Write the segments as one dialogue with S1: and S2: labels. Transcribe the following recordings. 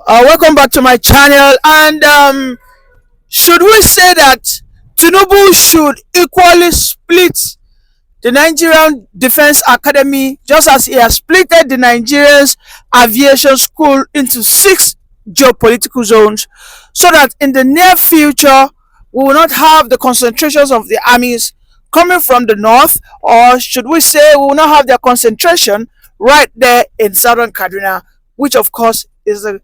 S1: Welcome back to my channel. And should we say that Tinubu should equally split the Nigerian Defense Academy just as he has splitted the Nigerian's aviation school into six geopolitical zones, so that in the near future we will not have the concentrations of the armies coming from the north, or should we say we will not have their concentration right there in southern Kaduna, which of course is the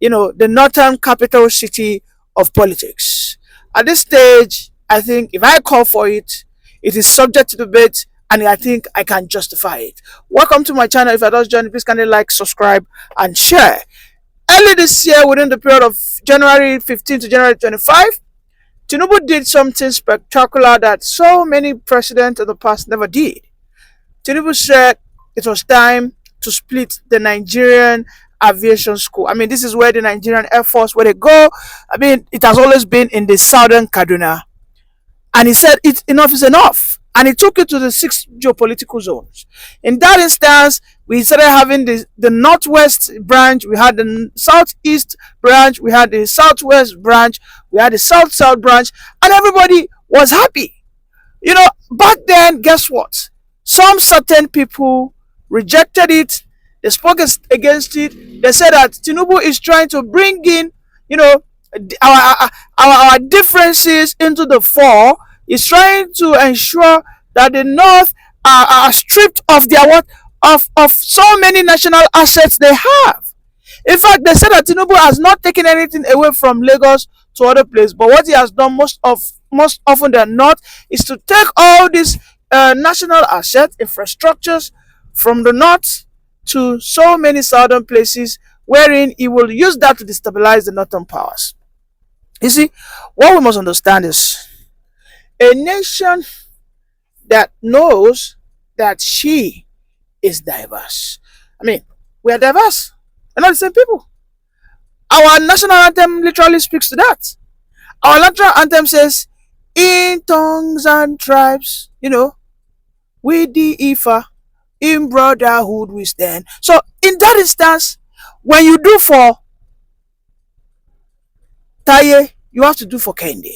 S1: northern capital city of politics. At this stage, I think if I call for it, it is subject to debate, and I think I can justify it. Welcome to my channel. If I just joined, please kindly like, subscribe, and share. Early this year, within the period of January 15 to January 25, Tinubu did something spectacular that so many presidents of the past never did. Tinubu said it was time to split the Nigerian aviation school. I mean, this is where the Nigerian Air Force, where they go. I mean, it has always been in the southern Kaduna. And he said enough is enough. And he took it to the six geopolitical zones. In that instance, we started having the northwest branch, we had the southeast branch, we had the southwest branch, we had the south branch, and everybody was happy. Back then, guess what? Some certain people rejected it. They spoke against it. They said that Tinubu is trying to bring in, our differences into the fore. He's trying to ensure that the North are stripped of their of so many national assets they have. In fact, they said that Tinubu has not taken anything away from Lagos to other places, but what he has done most often than not is to take all these national assets, infrastructures from the north to so many southern places, wherein he will use that to destabilize the northern powers. You see, what we must understand is a nation that knows that she is diverse. I mean, we are diverse. We're not the same people. Our national anthem literally speaks to that. Our national anthem says, in tongues and tribes, we the Ifa, in brotherhood we stand. So in that instance, when you do for Taye, you have to do for Kende.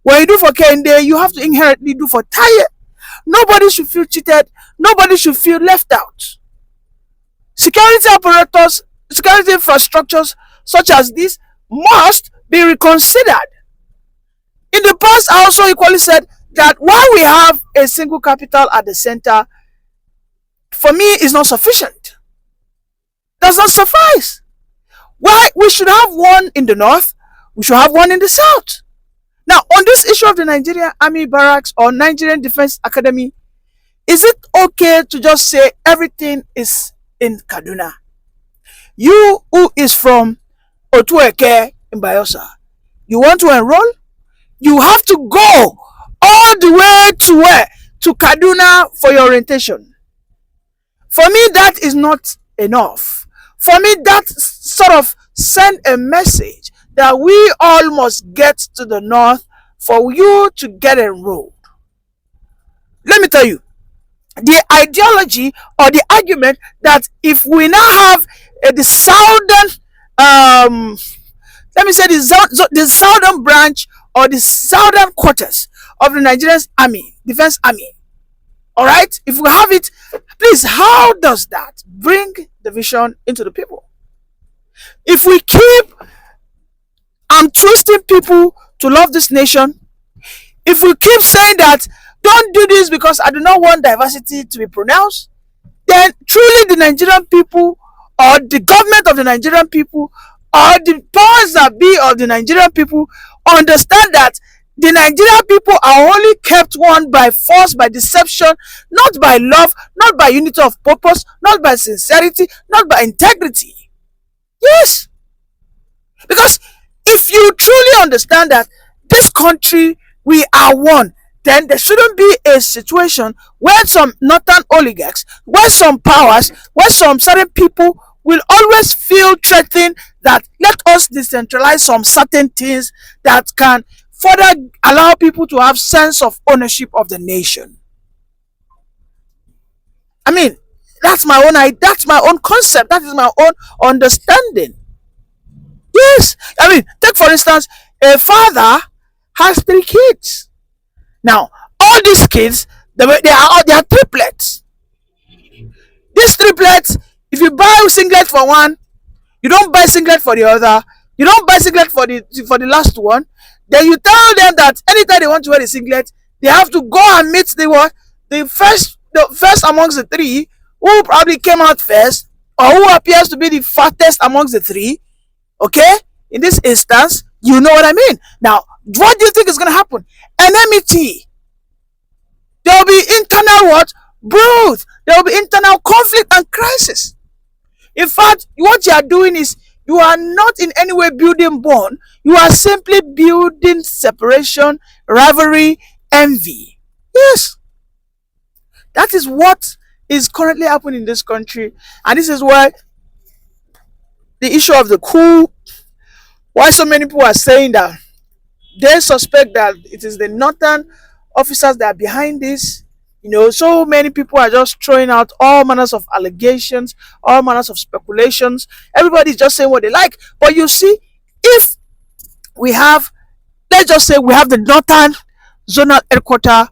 S1: When you do for Kende, you have to inherently do for Taye. Nobody should feel cheated. Nobody should feel left out. Security apparatus, security infrastructures such as this must be reconsidered. In the past, I also equally said that while we have a single capital at the center, for me, is not sufficient. Does not suffice. Why? We should have one in the north, we should have one in the south. Now, on this issue of the Nigerian Army Barracks or Nigerian Defense Academy, is it okay to just say everything is in Kaduna? You who is from Otueke in Bayelsa, you want to enroll? You have to go all the way to where? To Kaduna for your orientation. For me, that is not enough. For me, that sort of send a message that we all must get to the north for you to get enrolled. Let me tell you, the ideology or the argument that if we now have the southern, let me say the southern branch or the southern quarters of the Nigerian Army, Defense Army, all right, if we have it, please, how does that bring division into the people? If we keep twisting people to love this nation, if we keep saying that don't do this because I do not want diversity to be pronounced, then truly the Nigerian people or the government of the Nigerian people or the powers that be of the Nigerian people understand that the Nigerian people are only kept one by force, by deception, not by love, not by unity of purpose, not by sincerity, not by integrity. Yes. Because if you truly understand that this country, we are one, then there shouldn't be a situation where some northern oligarchs, where some powers, where some certain people will always feel threatened that let us decentralize some certain things that can further allow people to have sense of ownership of the nation. I mean, that's my own concept, that is my own understanding. Yes, I mean, take for instance, a father has 3 kids. Now, all these kids, they are triplets. These triplets, if you buy a singlet for one, you don't buy singlet for the other, you don't buy singlet for the last one. Then you tell them that anytime they want to wear the singlet, they have to go and meet the what, the first amongst the three, who probably came out first, or who appears to be the fattest amongst the three. Okay, in this instance, you know what I mean. Now, what do you think is going to happen? Enmity. There will be internal what? Growth. There will be internal conflict and crisis. In fact, what you are doing is, you are not in any way building bond. You are simply building separation, rivalry, envy. Yes, that is what is currently happening in this country, and this is why the issue of the coup, why so many people are saying that they suspect that it is the northern officers that are behind this. So many people are just throwing out all manners of allegations, all manners of speculations. Everybody's just saying what they like. But you see, if we have, let's just say we have the northern zonal headquarter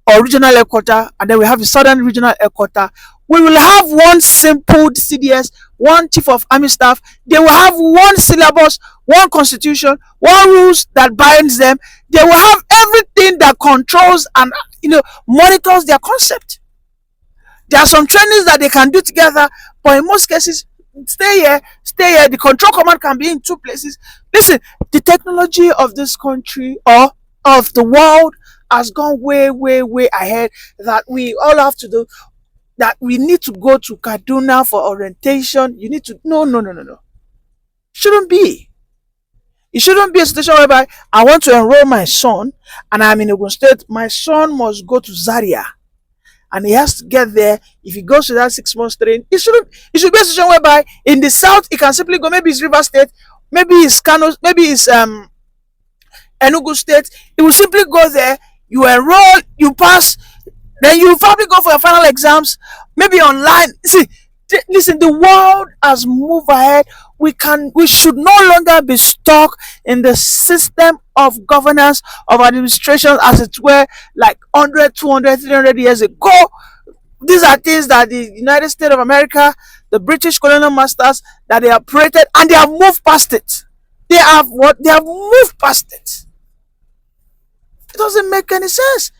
S1: or regional headquarter, and then we have the southern regional headquarter, we will have one simple CDS, one chief of army staff. They will have one syllabus, one constitution, one rules that binds them. They will have everything that controls and monitors their concept. There are some trainings that they can do together, but in most cases, stay here, stay here. The control command can be in 2 places. Listen, the technology of this country, or of the world, has gone way, way, way ahead, that we all have to do, that we need to go to Kaduna for orientation. You need to, no, no, no, no, no. Shouldn't be. It shouldn't be a situation whereby I want to enroll my son and I'm in Ogun State. My son must go to Zaria and he has to get there. If he goes to that 6 months train, it should be a situation whereby in the south he can simply go. Maybe it's River State, maybe it's Kano, maybe it's Enugu State. He will simply go there. You enroll, you pass, then you probably go for your final exams, maybe online. See, listen, the world has moved ahead. We should no longer be stuck in the system of governance, of administration, as it were, like 100, 200, 300 years ago. These are things that the United States of America, the British colonial masters, that they operated, and they have moved past it. They have what? They have moved past it. It doesn't make any sense.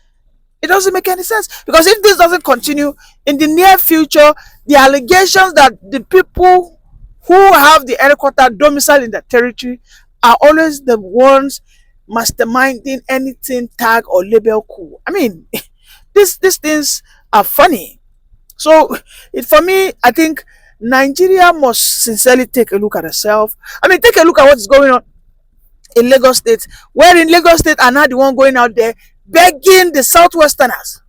S1: It doesn't make any sense, because if this doesn't continue in the near future, the allegations that the people who have the headquarter domicile in the territory are always the ones masterminding anything tag or label coup. I mean, these things are funny. So, for me, I think Nigeria must sincerely take a look at herself. I mean, take a look at what is going on in Lagos State, where in Lagos State are not the one going out there begging the Southwesterners.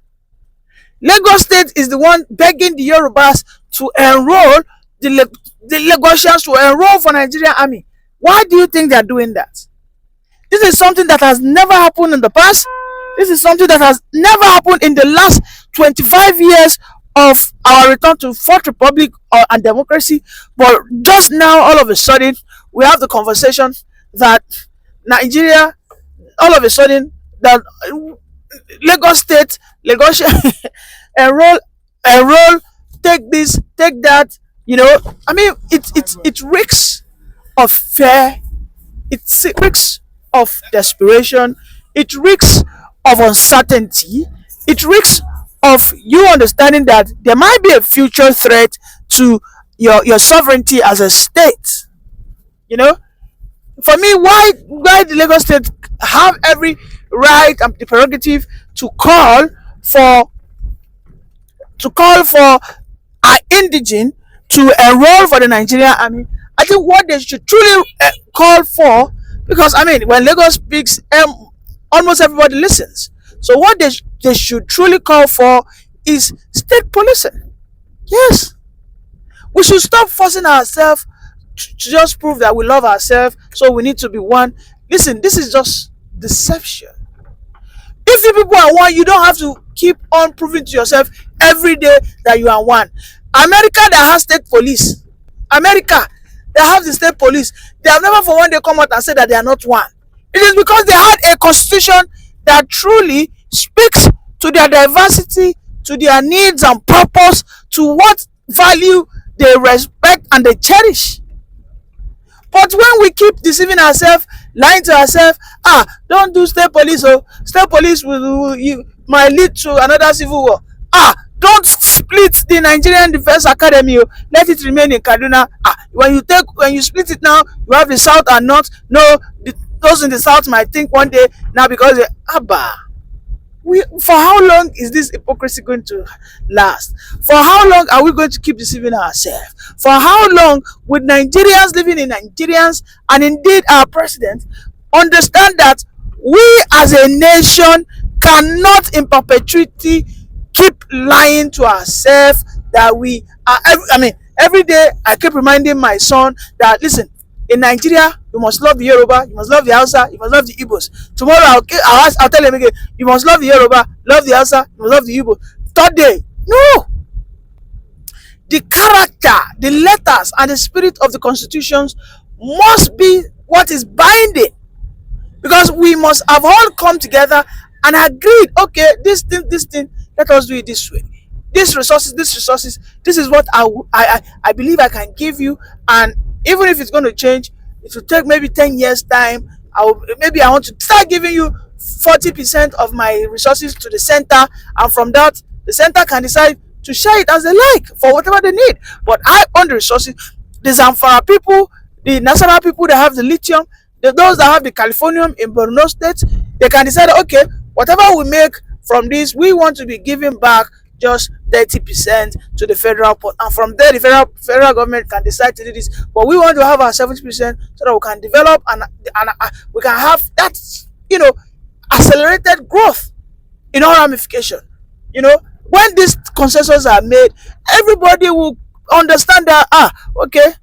S1: Lagos State is the one begging the Yorubas to enroll, the Lagosians to enroll for Nigerian army. Why do you think they are doing that? This is something that has never happened in the past. This is something that has never happened in the last 25 years of our return to Fourth Republic and democracy. But just now, all of a sudden, we have the conversation that Nigeria, all of a sudden, that Lagos State, enroll, take this, take that. I mean, it reeks of fear. It reeks of desperation. It reeks of uncertainty. It reeks of you understanding that there might be a future threat to your sovereignty as a state. For me, why the Lagos State have every right and the prerogative to call for our indigene to enroll for the Nigerian army? I think what they should truly call for, because I mean, when Lagos speaks, almost everybody listens. So what they should truly call for is state policing. Yes, we should stop forcing ourselves to just prove that we love ourselves, so we need to be one. Listen, this is just deception. If you people are one, you don't have to keep on proving to yourself every day that you are one. America that has state police, America they have the state police, they have never for one day come out and said that they are not one. It is because they had a constitution that truly speaks to their diversity, to their needs and purpose, to what value they respect and they cherish. But when we keep deceiving ourselves, lying to ourselves, don't do state police, oh, state police you might lead to another civil war. Don't split the Nigerian Defense Academy, oh, let it remain in Kaduna. When you split it now, you have the south and north. No, those in the south might think one day now because for how long is this hypocrisy going to last? For how long are we going to keep deceiving ourselves? For how long would Nigerians living in Nigerians and indeed our president understand that we as a nation cannot in perpetuity keep lying to ourselves that we are every day I keep reminding my son that listen, in Nigeria, you must love the Yoruba, you must love the Hausa, you must love the Igbos. Tomorrow I'll tell him again, you must love the Yoruba, love the Hausa, you must love the Igbo. Third day, no. The character, the letters, and the spirit of the constitutions must be what is binding. Because we must have all come together and agreed, okay, this thing, let us do it this way. These resources, this is what I believe I can give you, and even if it's going to change, it will take maybe 10 years time. Maybe I want to start giving you 40% of my resources to the center, and from that the center can decide to share it as they like for whatever they need. But I own the resources. The Zamfara people, the national people that have the lithium, those that have the californium in Borno State, they can decide, okay, whatever we make from this, we want to be giving back just 30% to the federal port, and from there the federal government can decide to do this. But we want to have our 70% so that we can develop and we can have that accelerated growth in all ramification. When these consensus are made, everybody will understand that okay,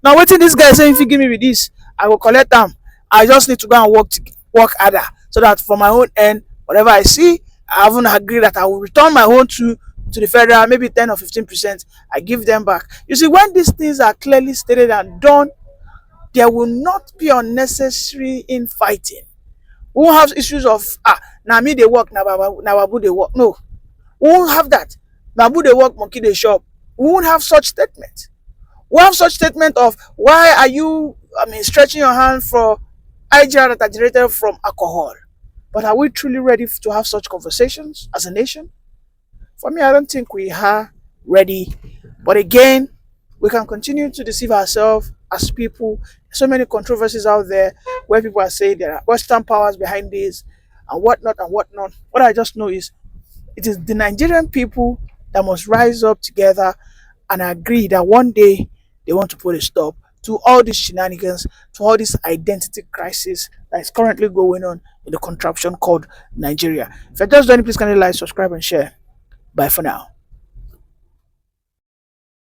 S1: now wetin this guy say if you give me with this, I will collect them. I just need to go and work harder so that for my own end, whatever I see, I haven't agreed that I will return my own to the federal, maybe 10 or 15%. I give them back. You see, when these things are clearly stated and done, there will not be unnecessary infighting. We won't have issues of now me they work, now babu they work. No, we won't have that. Babu they work, monkey they shop. We won't have such statement. We have such statement of why are you stretching your hand for IGR that are generated from alcohol. But are we truly ready to have such conversations as a nation? For me, I don't think we are ready. But again, we can continue to deceive ourselves as people. So many controversies out there where people are saying there are Western powers behind this and whatnot and whatnot. What I just know is it is the Nigerian people that must rise up together and agree that one day they want to put a stop to all these shenanigans, to all this identity crisis that is currently going on in the contraption called Nigeria. If you're just joining, please kindly like, subscribe, and share. Bye for now.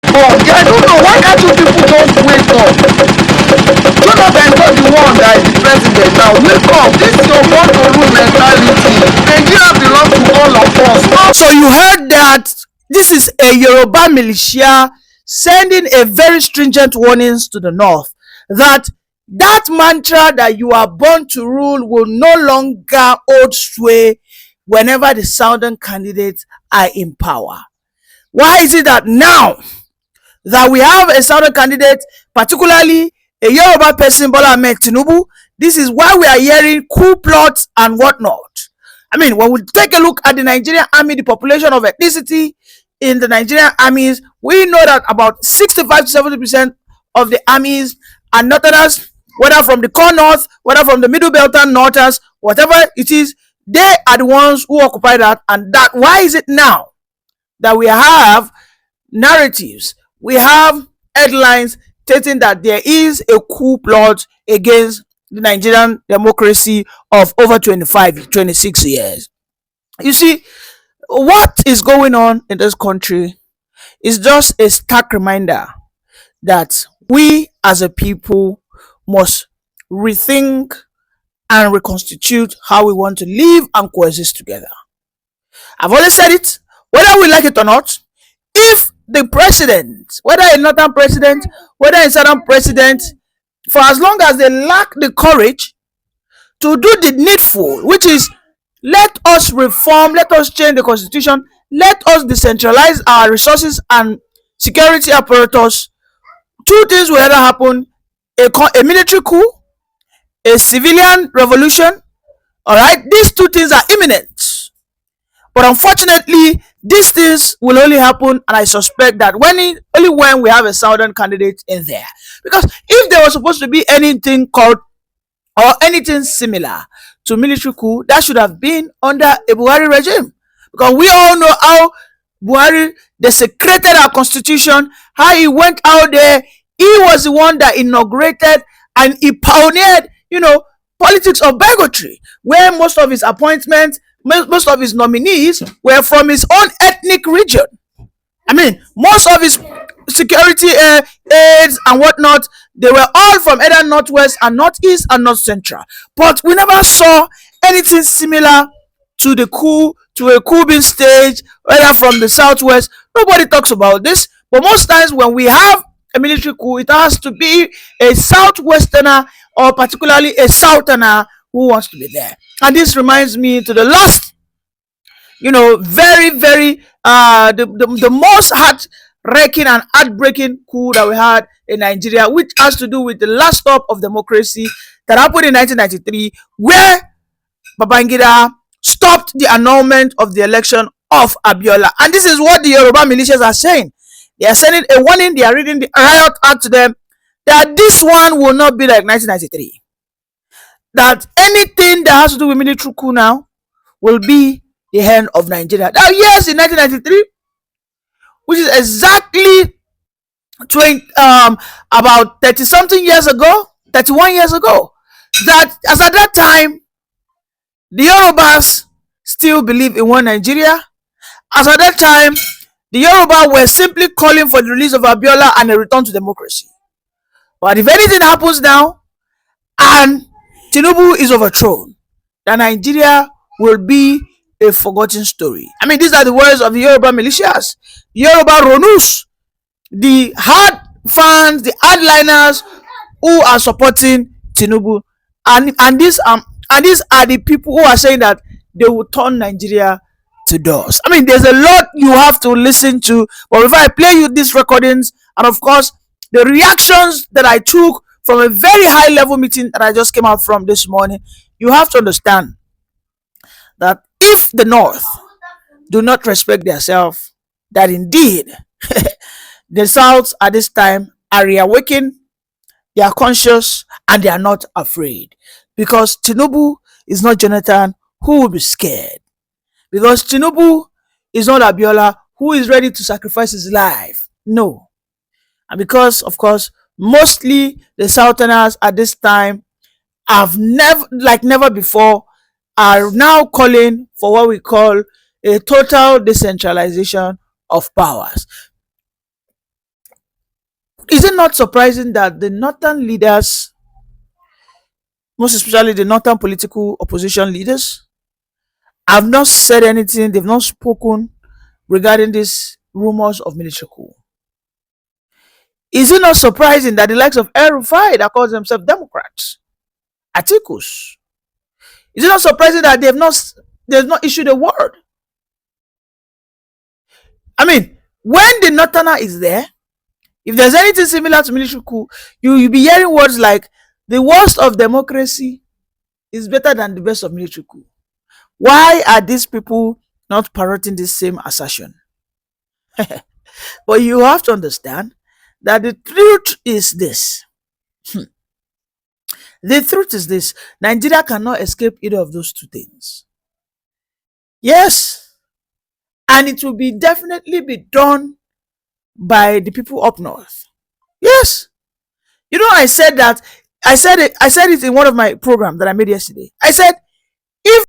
S2: I don't know why can't you people just wake up? You know that not the one that is the president now. Wake up! This is your born to rule mentality. Nigeria belongs to all of us.
S1: So you heard that this is a Yoruba militia sending a very stringent warnings to the north that mantra that you are born to rule will no longer hold sway whenever the southern candidates are in power. Why is it that now that we have a southern candidate, particularly a Yoruba person, Bola Ahmed Tinubu, this is why we are hearing coup plots and whatnot? When we take a look at the Nigerian army, the population of ethnicity in the Nigerian armies, we know that about 65 to 70% of the armies are northerners, whether from the core north, whether from the middle belt and northers, whatever it is, they are the ones who occupy that. And that why is it now that we have narratives, we have headlines stating that there is a coup plot against the Nigerian democracy of over 26 years. You see, what is going on in this country is just a stark reminder that we as a people must rethink and reconstitute how we want to live and coexist together. I've always said it, whether we like it or not, if the president, whether a northern president, whether a southern president, for as long as they lack the courage to do the needful, which is let us reform, let us change the constitution, let us decentralize our resources and security apparatus, two things will either happen: a military coup, a civilian revolution. All right, these two things are imminent. But unfortunately, these things will only happen, and I suspect that only when we have a southern candidate in there. Because if there was supposed to be anything called or anything similar to military coup, that should have been under a Buhari regime. Because we all know how Buhari desecrated our constitution, how he went out there. He was the one that inaugurated and he pioneered, politics of bigotry, where most of his appointments, most of his nominees were from his own ethnic region. I mean, most of his security aides and whatnot, they were all from either northwest and northeast and north central. But we never saw anything similar to the coup, to a coup being staged, whether from the southwest. Nobody talks about this. But most times when we have a military coup, it has to be a southwesterner or particularly a southerner who wants to be there. And this reminds me to the last, very, very, the most heart-wrecking and heartbreaking coup that we had in Nigeria, which has to do with the last stop of democracy that happened in 1993, where Babangida stopped the annulment of the election of Abiola. And this is what the Yoruba militias are saying. They are sending a warning, they are reading the riot act to them, that this one will not be like 1993. That anything that has to do with military coup now will be the end of Nigeria. Now, yes, in 1993, which is exactly about 30 something years ago, 31 years ago, that as at that time, the Yorubas still believe in one Nigeria. As at that time, the Yoruba were simply calling for the release of Abiola and a return to democracy. But if anything happens now and Tinubu is overthrown, then Nigeria will be a forgotten story. I mean, these are the words of the Yoruba militias, the Yoruba Ronus, the hard fans, the hardliners who are supporting Tinubu, and these are the people who are saying that they will turn Nigeria to dust. I mean, there's a lot you have to listen to, but before I play you these recordings, and of course the reactions that I took from a very high level meeting that I just came out from this morning, you have to understand that if the North do not respect themselves, that indeed the South at this time are reawakened, they are conscious, and they are not afraid. Because Tinubu is not Jonathan, who will be scared. Because Tinubu is not Abiola, who is ready to sacrifice his life. No. And because, of course, mostly the Southerners at this time have never before, are now calling for what we call a total decentralization of powers. Is it not surprising that the northern leaders, most especially the northern political opposition leaders, have not said anything, they've not spoken regarding these rumors of military coup? Is it not surprising that the likes of El Rufai, that calls themselves Democrats, Atikus, is it not surprising that they've not issued a word? I mean, when the northerner is there, if there's anything similar to military coup, you'll be hearing words like the worst of democracy is better than the best of military coup. Why are these people not parroting this same assertion? But you have to understand that the truth is this. The truth is this: Nigeria cannot escape either of those two things. Yes, and it will be definitely be done by the people up north. Yes, I said that. I said it in one of my programs that I made yesterday. I said